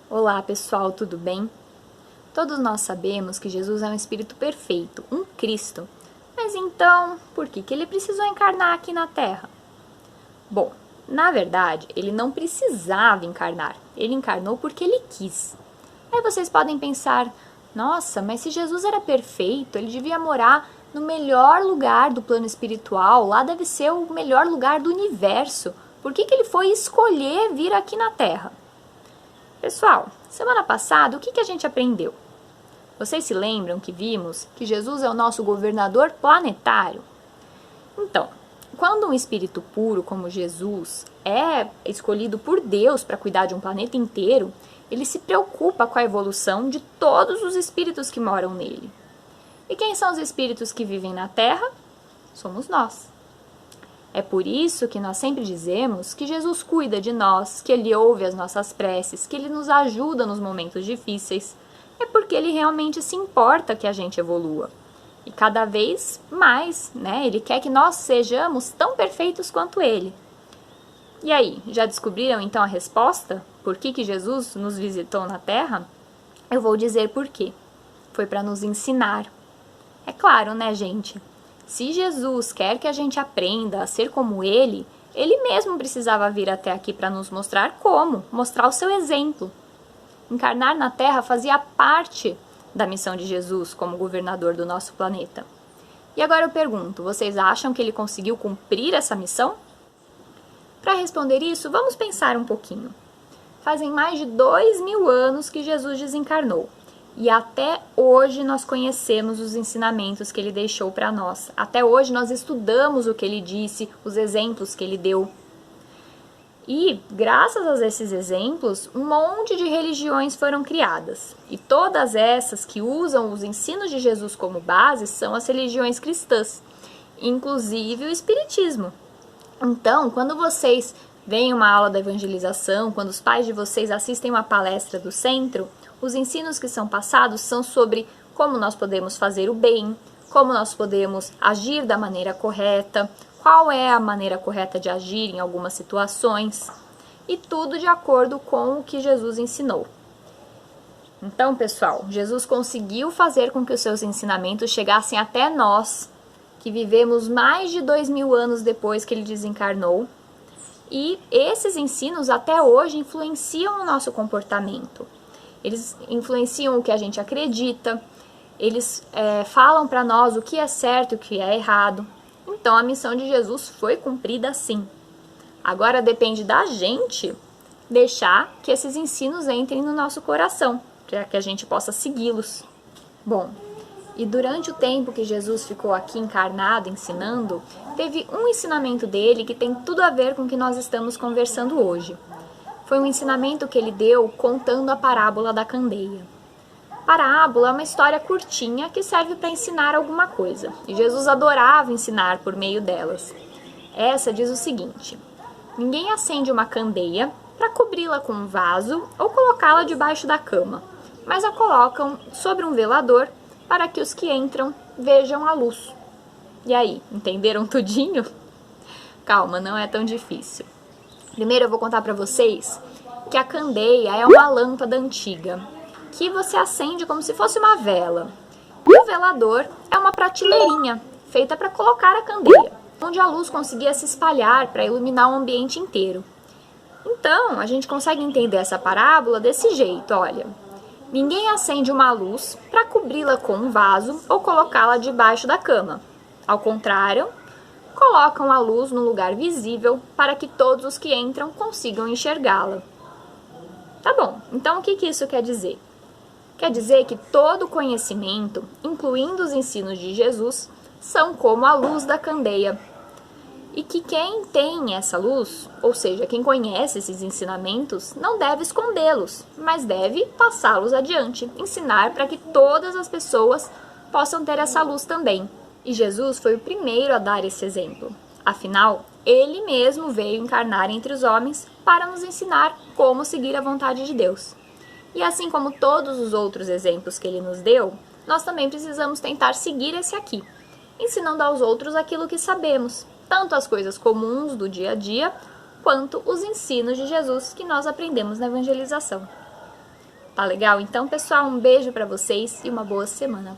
Olá pessoal, tudo bem? Todos nós sabemos que Jesus é um Espírito perfeito, um Cristo. Mas então, por que ele precisou encarnar aqui na Terra? Bom, na verdade, ele não precisava encarnar. Ele encarnou porque ele quis. Aí vocês podem pensar, nossa, mas se Jesus era perfeito, ele devia morar no melhor lugar do plano espiritual, lá deve ser o melhor lugar do universo. Por que ele foi escolher vir aqui na Terra? Pessoal, semana passada, o que a gente aprendeu? Vocês se lembram que vimos que Jesus é o nosso governador planetário? Então, quando um espírito puro como Jesus é escolhido por Deus para cuidar de um planeta inteiro, ele se preocupa com a evolução de todos os espíritos que moram nele. E quem são os espíritos que vivem na Terra? Somos nós. É por isso que nós sempre dizemos que Jesus cuida de nós, que Ele ouve as nossas preces, que Ele nos ajuda nos momentos difíceis. É porque Ele realmente se importa que a gente evolua. E cada vez mais, Ele quer que nós sejamos tão perfeitos quanto Ele. E aí, já descobriram então a resposta? Por que Jesus nos visitou na Terra? Eu vou dizer por quê. Foi para nos ensinar. É claro, gente? Se Jesus quer que a gente aprenda a ser como Ele, Ele mesmo precisava vir até aqui para nos mostrar como, mostrar o seu exemplo. Encarnar na Terra fazia parte da missão de Jesus como governador do nosso planeta. E agora eu pergunto, vocês acham que Ele conseguiu cumprir essa missão? Para responder isso, vamos pensar um pouquinho. Fazem mais de 2000 anos que Jesus desencarnou. E até hoje nós conhecemos os ensinamentos que ele deixou para nós. Até hoje nós estudamos o que ele disse, os exemplos que ele deu. E, graças a esses exemplos, um monte de religiões foram criadas. E todas essas que usam os ensinos de Jesus como base são as religiões cristãs, inclusive o Espiritismo. Então, quando vocês veem uma aula da evangelização, quando os pais de vocês assistem uma palestra do centro, os ensinos que são passados são sobre como nós podemos fazer o bem, como nós podemos agir da maneira correta, qual é a maneira correta de agir em algumas situações, e tudo de acordo com o que Jesus ensinou. Então, pessoal, Jesus conseguiu fazer com que os seus ensinamentos chegassem até nós, que vivemos mais de 2000 anos depois que ele desencarnou, e esses ensinos até hoje influenciam o nosso comportamento. Eles influenciam o que a gente acredita, eles falam para nós o que é certo e o que é errado. Então a missão de Jesus foi cumprida sim. Agora depende da gente deixar que esses ensinos entrem no nosso coração, para que a gente possa segui-los. Bom, e durante o tempo que Jesus ficou aqui encarnado, ensinando, teve um ensinamento dele que tem tudo a ver com o que nós estamos conversando hoje. Foi um ensinamento que ele deu contando a parábola da candeia. Parábola é uma história curtinha que serve para ensinar alguma coisa. E Jesus adorava ensinar por meio delas. Essa diz o seguinte: ninguém acende uma candeia para cobri-la com um vaso ou colocá-la debaixo da cama, mas a colocam sobre um velador para que os que entram vejam a luz. E aí, entenderam tudinho? Calma, não é tão difícil. Primeiro eu vou contar para vocês que a candeia é uma lâmpada antiga, que você acende como se fosse uma vela. E o velador é uma prateleirinha feita para colocar a candeia, onde a luz conseguia se espalhar para iluminar o ambiente inteiro. Então, a gente consegue entender essa parábola desse jeito, olha. Ninguém acende uma luz para cobri-la com um vaso ou colocá-la debaixo da cama. Ao contrário, colocam a luz no lugar visível para que todos os que entram consigam enxergá-la. Tá bom, então o que isso quer dizer? Quer dizer que todo conhecimento, incluindo os ensinos de Jesus, são como a luz da candeia. E que quem tem essa luz, ou seja, quem conhece esses ensinamentos, não deve escondê-los, mas deve passá-los adiante, ensinar para que todas as pessoas possam ter essa luz também. E Jesus foi o primeiro a dar esse exemplo. Afinal, ele mesmo veio encarnar entre os homens para nos ensinar como seguir a vontade de Deus. E assim como todos os outros exemplos que ele nos deu, nós também precisamos tentar seguir esse aqui, ensinando aos outros aquilo que sabemos, tanto as coisas comuns do dia a dia, quanto os ensinos de Jesus que nós aprendemos na evangelização. Tá legal? Então, pessoal, um beijo pra vocês e uma boa semana.